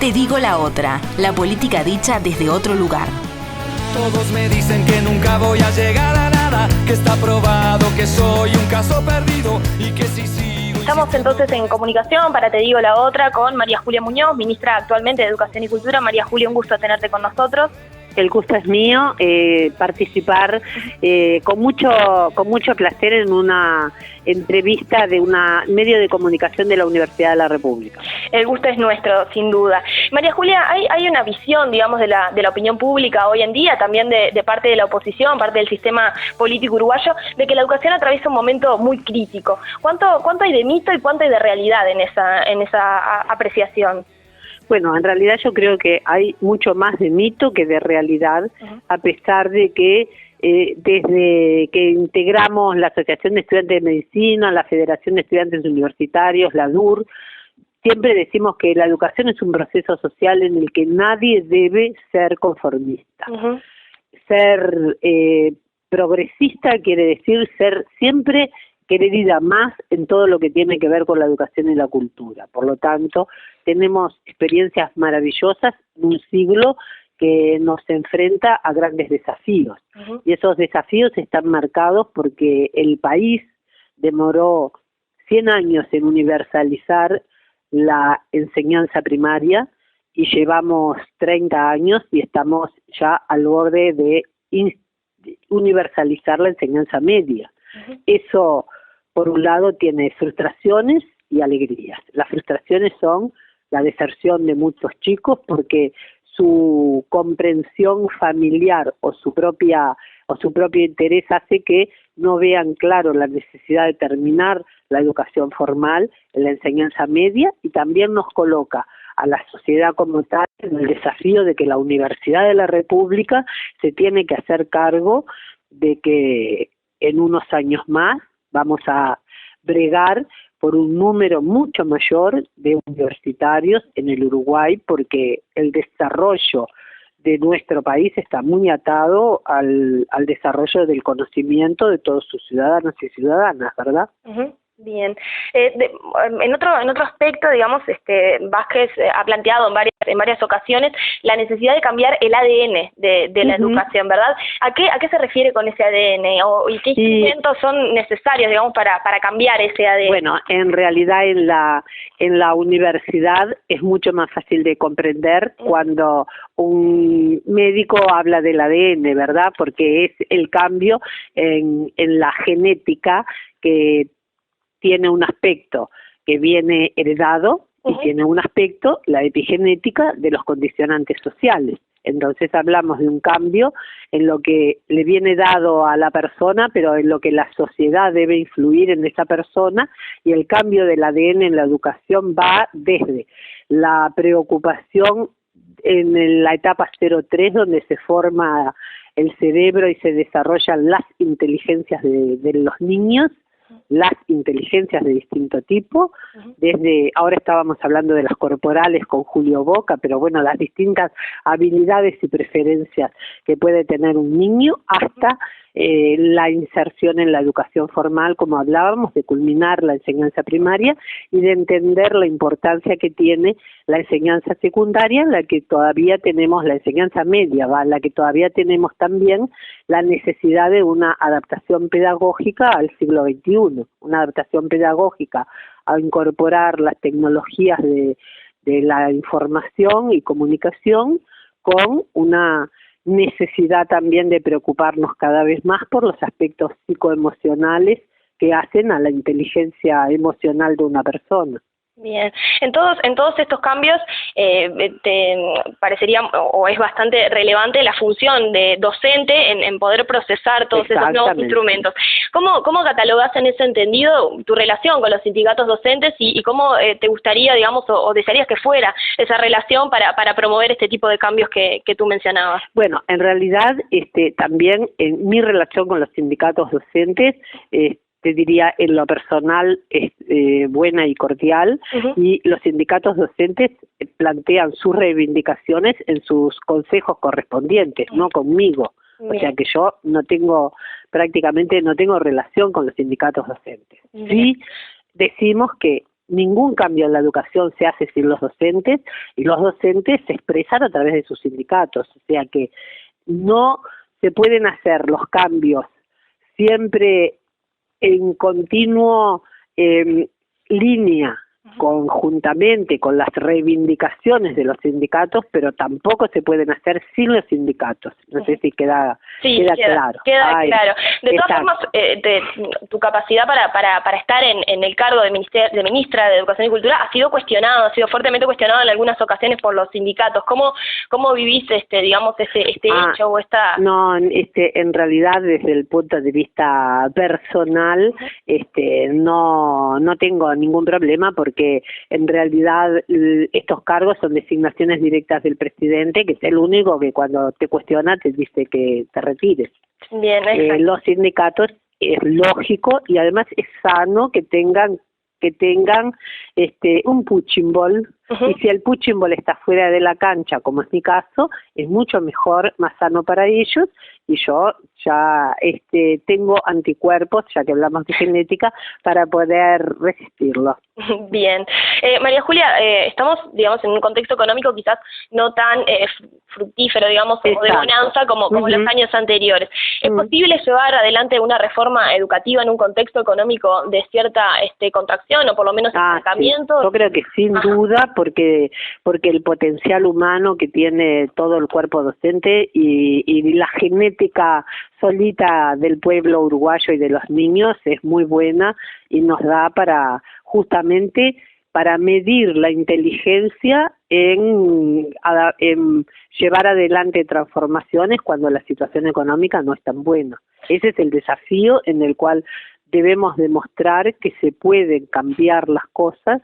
Te digo la otra, la política dicha desde otro lugar. Todos me dicen que nunca voy a llegar a nada, que está probado que soy un caso perdido y que si sigo... Estamos entonces en comunicación para Te digo la otra con María Julia Muñoz, ministra actualmente de Educación y Cultura. María Julia, un gusto tenerte con nosotros. El gusto es mío, participar con mucho placer en una entrevista de una medio de comunicación de la Universidad de la República. El gusto es nuestro, sin duda. María Julia, hay una visión, digamos, de la opinión pública hoy en día, también de parte de la oposición, parte del sistema político uruguayo, de que la educación atraviesa un momento muy crítico. ¿Cuánto hay de mito y cuánto hay de realidad en esa apreciación? Bueno, en realidad yo creo que hay mucho más de mito que de realidad, a pesar de que desde que integramos la Asociación de Estudiantes de Medicina, la Federación de Estudiantes Universitarios, la DUR, siempre decimos que la educación es un proceso social en el que nadie debe ser conformista. Ser progresista quiere decir ser siempre querer ir a más en todo lo que tiene que ver con la educación y la cultura. Por lo tanto, tenemos experiencias maravillosas en un siglo que nos enfrenta a grandes desafíos. Y esos desafíos están marcados porque el país demoró 100 años en universalizar la enseñanza primaria y llevamos 30 años y estamos ya al borde de universalizar la enseñanza media. Eso, por un lado, tiene frustraciones y alegrías. Las frustraciones son la deserción de muchos chicos porque su comprensión familiar o su propio interés hace que no vean claro la necesidad de terminar la educación formal en la enseñanza media, y también nos coloca a la sociedad como tal en el desafío de que la Universidad de la República se tiene que hacer cargo de que en unos años más vamos a bregar por un número mucho mayor de universitarios en el Uruguay, porque el desarrollo de nuestro país está muy atado al desarrollo del conocimiento de todos sus ciudadanos y ciudadanas, ¿verdad? Bien. En otro aspecto, digamos, Vázquez ha planteado en varias ocasiones la necesidad de cambiar el ADN de la educación, ¿verdad? ¿A qué se refiere con ese ADN? ¿Y qué instrumentos son necesarios, digamos, para cambiar ese ADN? Bueno, en realidad en la universidad es mucho más fácil de comprender cuando un médico habla del ADN, ¿verdad? Porque es el cambio en la genética que tiene un aspecto que viene heredado y tiene un aspecto, la epigenética, de los condicionantes sociales. Entonces hablamos de un cambio en lo que le viene dado a la persona, pero en lo que la sociedad debe influir en esa persona, y el cambio del ADN en la educación va desde la preocupación en la etapa 03, donde se forma el cerebro y se desarrollan las inteligencias de los niños, las inteligencias de distinto tipo, desde, ahora estábamos hablando de las corporales con Julio Boca, pero bueno, las distintas habilidades y preferencias que puede tener un niño, hasta la inserción en la educación formal, como hablábamos, de culminar la enseñanza primaria y de entender la importancia que tiene la enseñanza secundaria, en la que todavía tenemos la enseñanza media, en la que todavía tenemos también la necesidad de una adaptación pedagógica al siglo XXI, una adaptación pedagógica a incorporar las tecnologías de la información y comunicación, con una necesidad también de preocuparnos cada vez más por los aspectos psicoemocionales que hacen a la inteligencia emocional de una persona. Bien, en todos estos cambios te parecería, o es bastante relevante, la función de docente en poder procesar todos esos nuevos instrumentos. ¿Cómo catalogas en ese entendido tu relación con los sindicatos docentes y cómo te gustaría, digamos, o desearías que fuera esa relación para promover este tipo de cambios que tú mencionabas? Bueno, en realidad también en mi relación con los sindicatos docentes, te diría, en lo personal es buena y cordial, y los sindicatos docentes plantean sus reivindicaciones en sus consejos correspondientes, no conmigo. O sea que yo prácticamente no tengo relación con los sindicatos docentes. Sí decimos que ningún cambio en la educación se hace sin los docentes, y los docentes se expresan a través de sus sindicatos, o sea que no se pueden hacer los cambios siempre en continuo línea, conjuntamente con las reivindicaciones de los sindicatos, pero tampoco se pueden hacer sin los sindicatos. No sé si queda claro. Queda claro. De todas formas, tu capacidad para estar en el cargo de ministra de Educación y Cultura ha sido cuestionado, ha sido fuertemente cuestionado en algunas ocasiones por los sindicatos. ¿Cómo vivís digamos este hecho o esta? No, en realidad desde el punto de vista personal, no tengo ningún problema, porque en realidad estos cargos son designaciones directas del presidente, que es el único que cuando te cuestiona te dice que te retires. Bien, los sindicatos es lógico y además es sano que tengan un punching ball, y si el punching ball está fuera de la cancha, como es mi caso, es mucho mejor, más sano para ellos, y yo ya tengo anticuerpos, ya que hablamos de genética, para poder resistirlo. Bien. María Julia, estamos, digamos, en un contexto económico quizás no tan fructífero, digamos, o de bonanza como los años anteriores. ¿Es posible llevar adelante una reforma educativa en un contexto económico de cierta contracción, o por lo menos estancamiento? Sí. Yo creo que sin duda, porque el potencial humano que tiene todo el cuerpo docente y la genética solita del pueblo uruguayo y de los niños es muy buena, y nos da justamente para medir la inteligencia en llevar adelante transformaciones cuando la situación económica no es tan buena. Ese es el desafío en el cual debemos demostrar que se pueden cambiar las cosas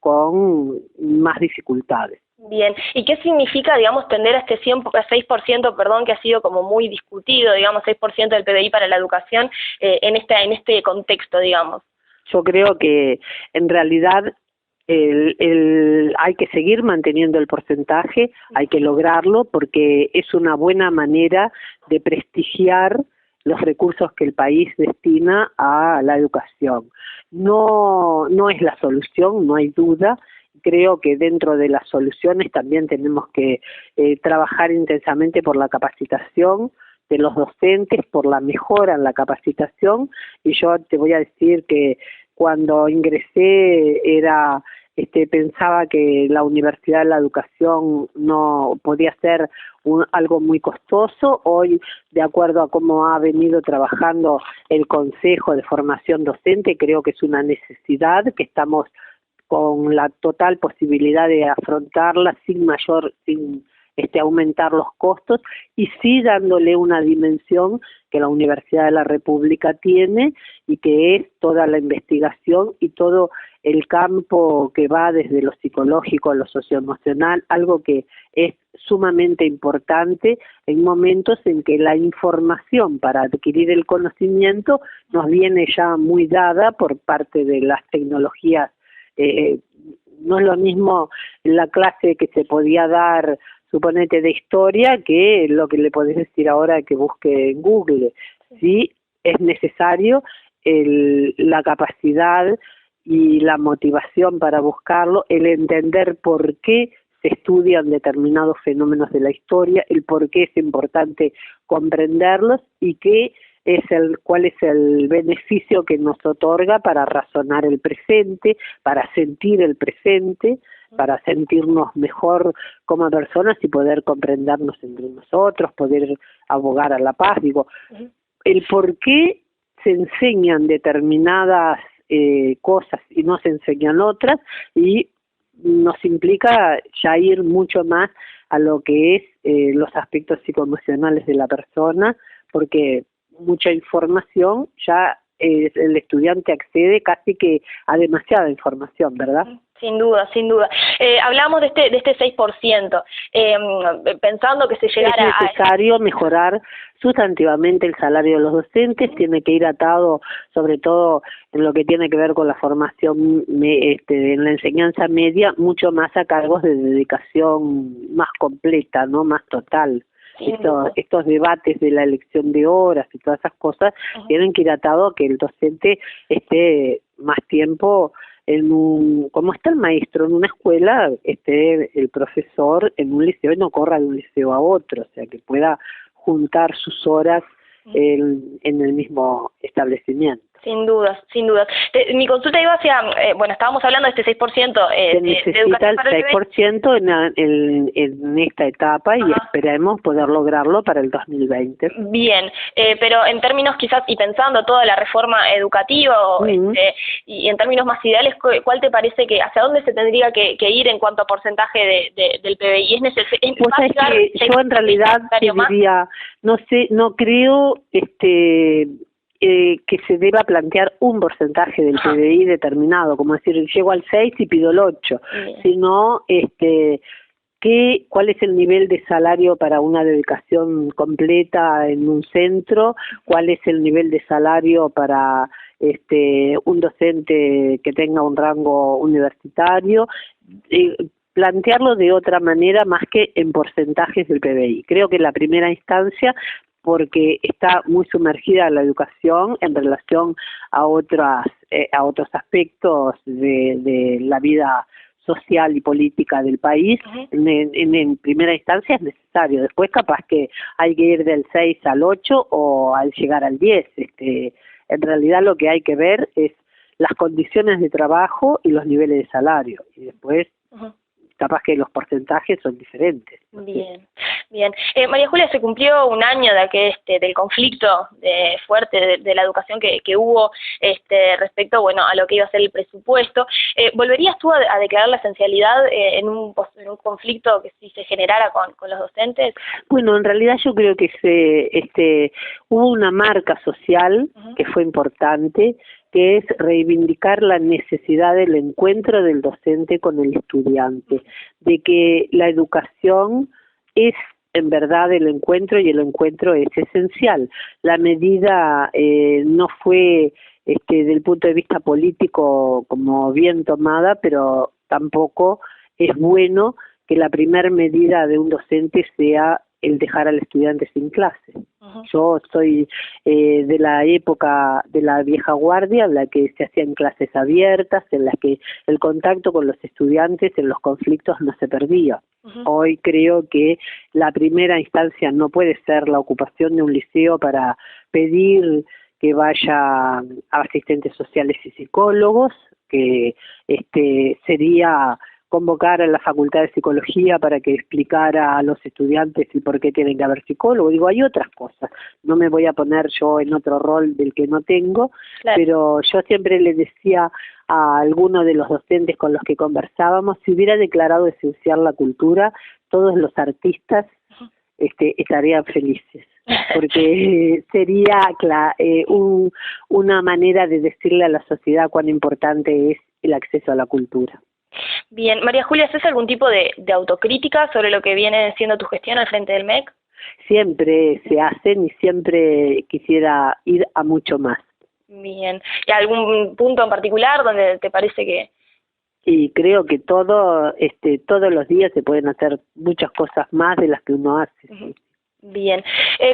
con más dificultades. Bien, ¿y qué significa, digamos, tender a este 6%, que ha sido como muy discutido, digamos, 6% del PBI para la educación en este contexto, digamos? Yo creo que en realidad hay que seguir manteniendo el porcentaje, hay que lograrlo, porque es una buena manera de prestigiar los recursos que el país destina a la educación. No es la solución, no hay duda. Creo que dentro de las soluciones también tenemos que trabajar intensamente por la capacitación de los docentes, por la mejora en la capacitación, y yo te voy a decir que cuando ingresé pensaba que la Universidad de la Educación no podía ser algo muy costoso. Hoy, de acuerdo a cómo ha venido trabajando el Consejo de Formación Docente, creo que es una necesidad, que estamos con la total posibilidad de afrontarla sin aumentar los costos, y sí dándole una dimensión que la Universidad de la República tiene, y que es toda la investigación y todo el campo que va desde lo psicológico a lo socioemocional, algo que es sumamente importante en momentos en que la información para adquirir el conocimiento nos viene ya muy dada por parte de las tecnologías. No es lo mismo la clase que se podía dar, suponete, de historia, que lo que le podés decir ahora que busque en Google. Sí, es necesario la capacidad y la motivación para buscarlo, el entender por qué se estudian determinados fenómenos de la historia, el por qué es importante comprenderlos, y cuál es el beneficio que nos otorga para razonar el presente, para sentir el presente, para sentirnos mejor como personas y poder comprendernos entre nosotros, poder abogar a la paz. El por qué se enseñan determinadas cosas y no se enseñan otras, y nos implica ya ir mucho más a lo que es los aspectos psicoemocionales de la persona, porque mucha información ya el estudiante accede casi que a demasiada información, ¿verdad? Sin duda, sin duda. Hablamos de este 6%, pensando que se llegara Es necesario mejorar sustantivamente el salario de los docentes, tiene que ir atado, sobre todo en lo que tiene que ver con la formación en la enseñanza media, mucho más a cargos de dedicación más completa, ¿no? Más total. Estos debates de la elección de horas y todas esas cosas tienen que ir atados a que el docente esté más tiempo como está el maestro en una escuela, esté el profesor en un liceo y no corra de un liceo a otro, o sea, que pueda juntar sus horas en el mismo establecimiento. Sin dudas, sin dudas. Mi consulta iba hacia, bueno, estábamos hablando de este 6% Se necesita el 6% en esta etapa y esperemos poder lograrlo para el 2020. Bien, pero en términos quizás, y pensando toda la reforma educativa, y en términos más ideales, ¿cuál te parece que, hacia dónde se tendría que ir en cuanto a porcentaje del PBI? ¿Es necesario? Pues yo en realidad diría, no creo que se deba plantear un porcentaje del PBI determinado, como decir, llego al 6 y pido el 8, sino cuál es el nivel de salario para una dedicación completa en un centro, cuál es el nivel de salario para un docente que tenga un rango universitario, plantearlo de otra manera más que en porcentajes del PBI. Creo que en la primera instancia, porque está muy sumergida la educación en relación a otros aspectos de la vida social y política del país, en primera instancia es necesario. Después capaz que hay que ir del 6 al 8 o al llegar al 10. En realidad lo que hay que ver es las condiciones de trabajo y los niveles de salario. Y después capaz que los porcentajes son diferentes. Bien, bien. María Julia, se cumplió un año del conflicto fuerte de la educación que hubo respecto, bueno, a lo que iba a ser el presupuesto. ¿Volverías tú a declarar la esencialidad en un conflicto que si se generara con los docentes? Bueno, en realidad yo creo que hubo una marca social que fue importante, que es reivindicar la necesidad del encuentro del docente con el estudiante, de que la educación es en verdad el encuentro y el encuentro es esencial. La medida no fue desde el punto de vista político como bien tomada, pero tampoco es bueno que la primer medida de un docente sea el dejar al estudiante sin clase. Yo soy de la época de la vieja guardia, en la que se hacían clases abiertas, en las que el contacto con los estudiantes en los conflictos no se perdía. Hoy creo que la primera instancia no puede ser la ocupación de un liceo para pedir que vaya asistentes sociales y psicólogos, que sería convocar a la Facultad de Psicología para que explicara a los estudiantes y por qué tienen que haber psicólogos. Digo, hay otras cosas. No me voy a poner yo en otro rol del que no tengo, pero yo siempre le decía a alguno de los docentes con los que conversábamos, si hubiera declarado esencial la cultura, todos los artistas estarían felices, porque sería una manera de decirle a la sociedad cuán importante es el acceso a la cultura. Bien, María Julia, ¿haces algún tipo de autocrítica sobre lo que viene siendo tu gestión al frente del MEC? Siempre se hacen y siempre quisiera ir a mucho más. Bien, ¿y algún punto en particular donde te parece que...? Y creo que todos los días se pueden hacer muchas cosas más de las que uno hace. Bien.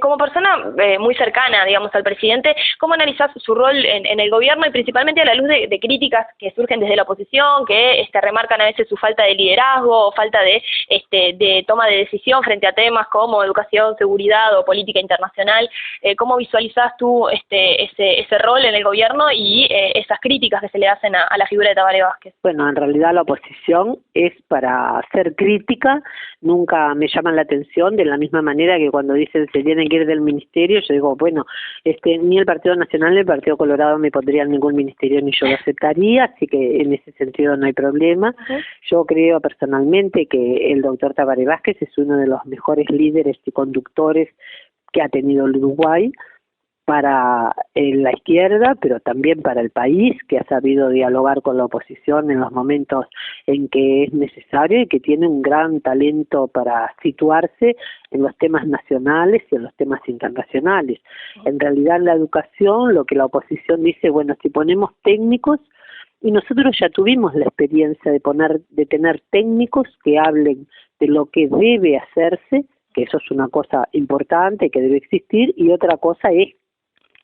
Como persona muy cercana, digamos, al presidente, ¿cómo analizás su rol en el gobierno y principalmente a la luz de críticas que surgen desde la oposición, que remarcan a veces su falta de liderazgo o falta de toma de decisión frente a temas como educación, seguridad o política internacional? ¿Cómo visualizás tú ese rol en el gobierno y esas críticas que se le hacen a la figura de Tabaré Vázquez? Bueno, en realidad la oposición es para ser crítica, nunca me llaman la atención, de la misma manera que cuando dicen se tienen que ir del ministerio, yo digo, bueno, ni el Partido Nacional ni el Partido Colorado me pondrían ningún ministerio ni yo lo aceptaría, así que en ese sentido no hay problema. Yo creo personalmente que el doctor Tabaré Vázquez es uno de los mejores líderes y conductores que ha tenido el Uruguay para la izquierda, pero también para el país, que ha sabido dialogar con la oposición en los momentos en que es necesario y que tiene un gran talento para situarse en los temas nacionales y en los temas internacionales. En realidad en la educación lo que la oposición dice, bueno, si ponemos técnicos, y nosotros ya tuvimos la experiencia de tener técnicos que hablen de lo que debe hacerse, que eso es una cosa importante que debe existir, y otra cosa es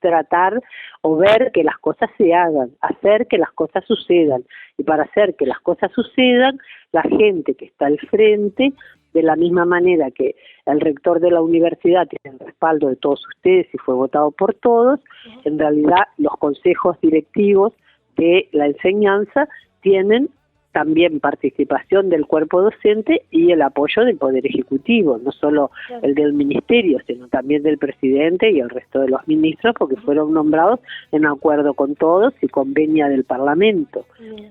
tratar o ver que las cosas se hagan, hacer que las cosas sucedan. Y para hacer que las cosas sucedan, la gente que está al frente, de la misma manera que el rector de la universidad tiene el respaldo de todos ustedes y fue votado por todos, en realidad los consejos directivos de la enseñanza tienen también participación del cuerpo docente y el apoyo del Poder Ejecutivo, no solo el del Ministerio, sino también del presidente y el resto de los ministros, porque fueron nombrados en acuerdo con todos y con venia del Parlamento.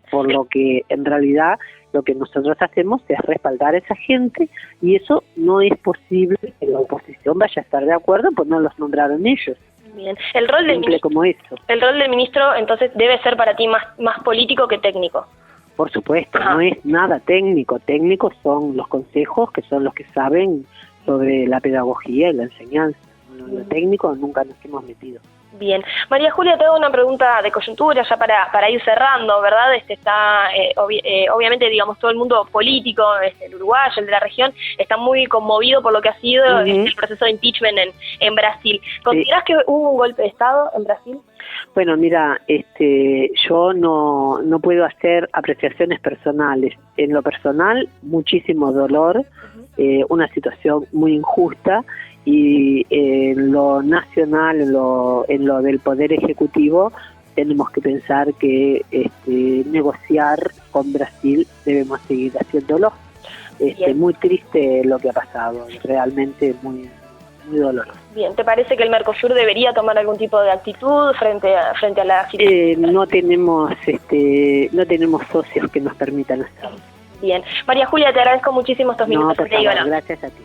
Por lo que en realidad lo que nosotros hacemos es respaldar a esa gente y eso no es posible que la oposición vaya a estar de acuerdo, pues no los nombraron ellos. Bien. El rol del ministro, como eso. El rol del ministro entonces debe ser para ti más político que técnico. Por supuesto, no es nada técnico. Técnicos son los consejos, que son los que saben sobre la pedagogía y la enseñanza. Lo técnico nunca nos hemos metido. Bien. María Julia, te hago una pregunta de coyuntura ya para ir cerrando, ¿verdad? Está obviamente, digamos, todo el mundo político, el uruguayo, el de la región, está muy conmovido por lo que ha sido el proceso de impeachment en Brasil. ¿Considerás que hubo un golpe de Estado en Brasil? Bueno, mira, yo no puedo hacer apreciaciones personales. En lo personal, muchísimo dolor, una situación muy injusta, y en lo nacional, en lo del Poder Ejecutivo, tenemos que pensar que negociar con Brasil debemos seguir haciéndolo. Muy triste lo que ha pasado, realmente muy doloroso. Bien, ¿te parece que el Mercosur debería tomar algún tipo de actitud frente a la situación? No tenemos socios que nos permitan hacerlo. Bien. María Julia, te agradezco muchísimo estos minutos. No, por favor, gracias a ti.